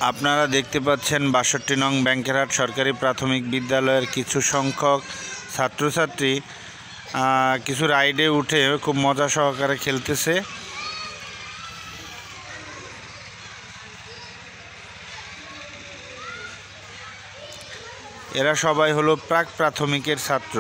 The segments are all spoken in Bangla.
আপনারা দেখতে পাচ্ছেন ৬২ নং ব্যাংকেরহাট সরকারি প্রাথমিক বিদ্যালয়ের কিছু সংখ্যক ছাত্রছাত্রী কিছু রাইডে উঠে খুব মজা সহকারে খেলতেছে। এরা সবাই হলো প্রাক প্রাথমিকের ছাত্র।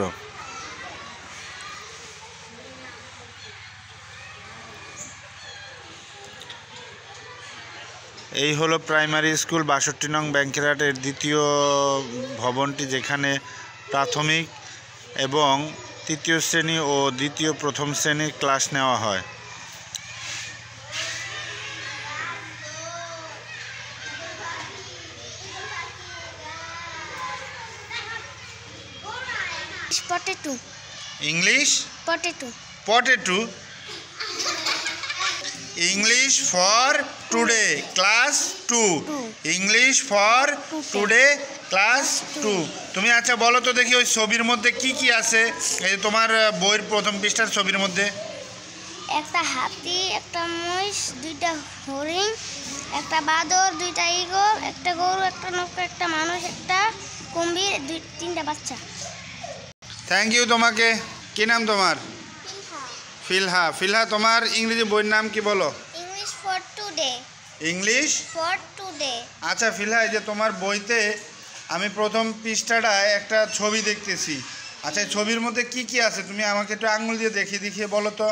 এই হলো প্রাইমারি স্কুল ৬২ নং ব্যাংকেরহাটের দ্বিতীয় ভবনটি, যেখানে প্রাথমিক এবং তৃতীয় শ্রেণী ও দ্বিতীয় প্রথম শ্রেণীর ক্লাস নেওয়া হয়। English potato English for today class 2 English for today class 2। তুমি আচ্ছা বলো তো দেখি ওই ছবির মধ্যে কি কি আছে? এই যে তোমার বইয়ের প্রথম পৃষ্ঠার ছবির মধ্যে একটা হাতি, একটা মহিষ, দুইটা হরিণ, একটা বাদর, দুইটা ঈগল, একটা গরু, একটা নৌকা, একটা মানুষ, একটা কুমির, তিনটা বাচ্চা। থ্যাংক ইউ তোমাকে। কি নাম তোমার? ফিলহা। ফিলহা, তোমার ইংরেজি বইয়ের নাম কি বলো? English for today. English for today. আচ্ছা ফিলহা, এই যে তোমার বইতে আমি প্রথম পৃষ্ঠাটায় একটা ছবি দেখতেছি। আচ্ছা এই ছবির মধ্যে কি কি আছে তুমি আমাকে একটু আঙুল দিয়ে দেখিয়ে বলো তো।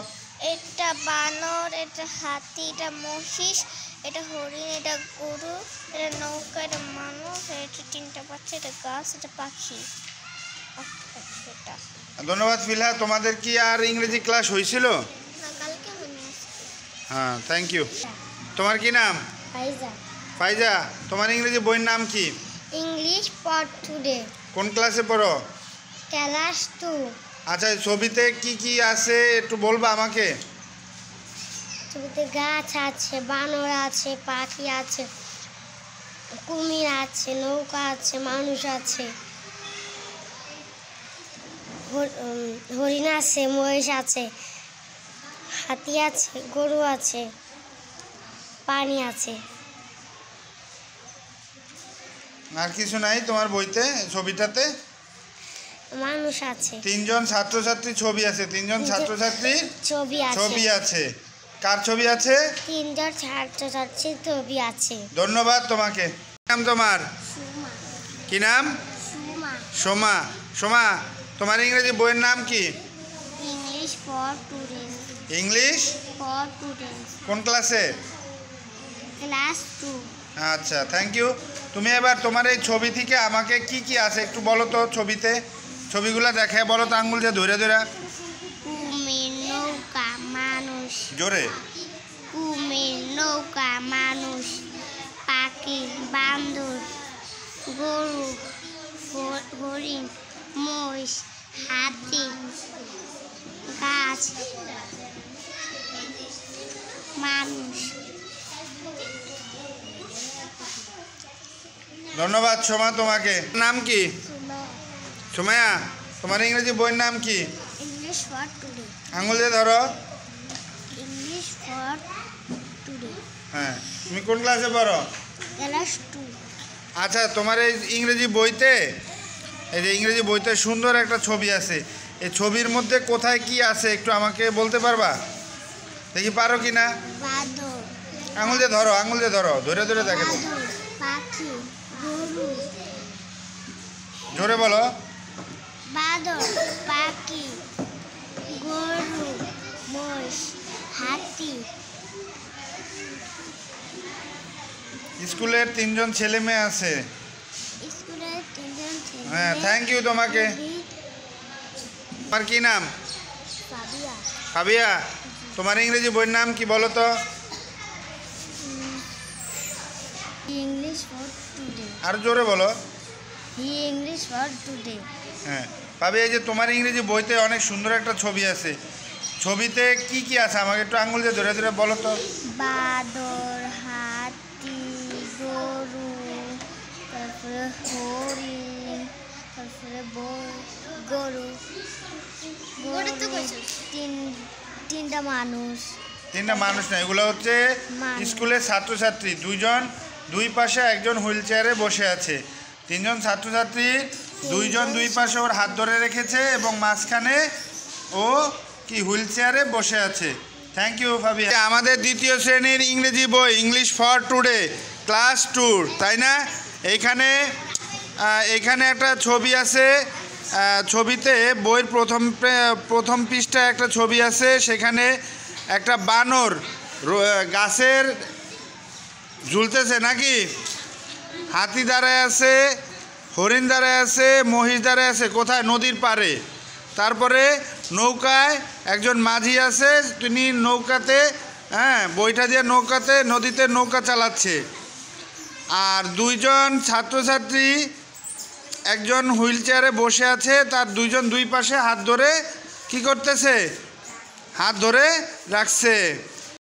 এটা বানর, এটা হাতি, এটা মহিষ, এটা হরিণ, এটা গরু, এটা নৌকা, এটা মানুষ, এটা তিনটা বাচ্চা, এটা গাছ, এটা পাখি। ধন্যবাদ ফিলহা। তোমাদের কি আর ইংরেজি ক্লাস হয়েছিল? হ্যাঁ, থ্যাংক ইউ। তোমার কি নাম? ফাইজা। তোমার ইংরেজি বইয়ের নাম কি? English for today. কোন ক্লাসে পড়ো? ক্লাস 2। আচ্ছা ছবিতে কি কি আছে একটু বলবা আমাকে? ছবিতে গাছ আছে, বানর আছে, পাখি আছে, কুমির আছে, নৌকা আছে, মানুষ আছে, হরিণ আছে, মহিষ আছে, হাতি আছে, গরু আছে, পানি আছে। আর কিছু নাই তোমার বইতে? ছবিটাতে মানুষ আছে, তিনজন ছাত্রছাত্রী ছবি আছে, তিনজন ছাত্রছাত্রীর ছবি আছে। কার ছবি আছে? তিনজন ছাত্রছাত্রীর ছবি আছে। ধন্যবাদ তোমাকে। নাম তোমার? কি নাম? সোমা। সোমা, তোমার ইংরেজি বইয়ের নাম কি? English for today. English for today. কোন ক্লাসে? ক্লাস 2। আচ্ছা থ্যাংক ইউ। তুমি এবার তোমার এই ছবি থেকে আমাকে কি কি আছে একটু বলো তো। ছবিতে ছবিগুলো দেখে বলো তো আঙ্গুল দিয়ে ধরে ধরে। কুমির, নৌকা, মানুষ। জোরে। কুমির, নৌকা, মানুষ, পাখি, বান্দর, গরু, হরিণ, মহিষ, হাতি, গাছ, মানুষ। ধন্যবাদ সোমা তোমাকে। নাম কি? সোমায়া। তোমার ইংরেজি বইয়ের নাম কি? English for today. আঙুল দিয়ে ধরো। English for today. হ্যাঁ, তুমি কোন ক্লাসে পড়ো? ক্লাস 2। আচ্ছা তোমার এই ইংরেজি বইতে এই যে ইংরেজি বইতে সুন্দর একটা ছবি আছে। এই ছবির মধ্যে কোথায় কি আছে একটু আমাকে বলতে পারবা? দেখি পারো কি না। বাদর। আঙুল দিয়ে ধরো, আঙুল দিয়ে ধরো, ধরে ধরে দেখে তো। পাখি, গরু। জোরে বলো। বাদর, পাখি, গরু, মহিষ, হাতি। স্কুলের তিনজন ছেলে মেয়ে আছে। স্কুলের তিনজন ছেলে। হ্যাঁ, থ্যাংক ইউ তোমাকে। তোমার কি নাম? ফাবিয়া। ফাবিয়া। তোমার ইংরেজি বইয়ের নাম কি বলো তো? English for today. আর জোরে বলো। English for today. হ্যাঁ ফাবিয়া, এই যে তোমার ইংরেজি বইতে অনেক সুন্দর একটা ছবি আছে। ছবিতে কি কি আছে আমাকে একটু আঙুল দিয়ে ধরে ধরে বলো তো। বাদর, হাতি, গরু, তারপরে হরিণ, তারপরে গরু, তিনটা মানুষ। তিনটা মানুষ না, এগুলো হচ্ছে মানুষ। স্কুলের ছাত্রছাত্রী। দুইজন দুই পাশে, একজন হুইল চেয়ারে বসে আছে। তিনজন ছাত্রছাত্রী, দুইজন দুই পাশে ওর হাত ধরে রেখেছে এবং মাঝখানে ও কি হুইল চেয়ারে বসে আছে। Thank you Fabia. আমাদের দ্বিতীয় শ্রেণীর ইংরেজি বই ইংলিশ ফর টুডে ক্লাস 2, তাই না? এইখানে এখানে একটা ছবি আছে। ছবিতে বইয়ের প্রথম পৃষ্ঠায় একটা ছবি আছে। সেখানে একটা বানর গাছের ঝুলতেছে নাকি, হাতি দাঁড়ায় আছে, হরিণ দাঁড়ায় আছে, মহিষ দাঁড়ায় আছে। কোথায়? নদীর পাড়ে। তারপরে নৌকায় একজন মাঝি আছে, তিনি নৌকাতে বইটা দিয়ে নদীতে নৌকা চালাচ্ছে। আর দুইজন ছাত্রছাত্রী, একজন হুইল চেয়ারে বসে আছে, তার দুইজন দুই পাশে হাত ধরে কি করতেছে? হাত ধরে রাখছে।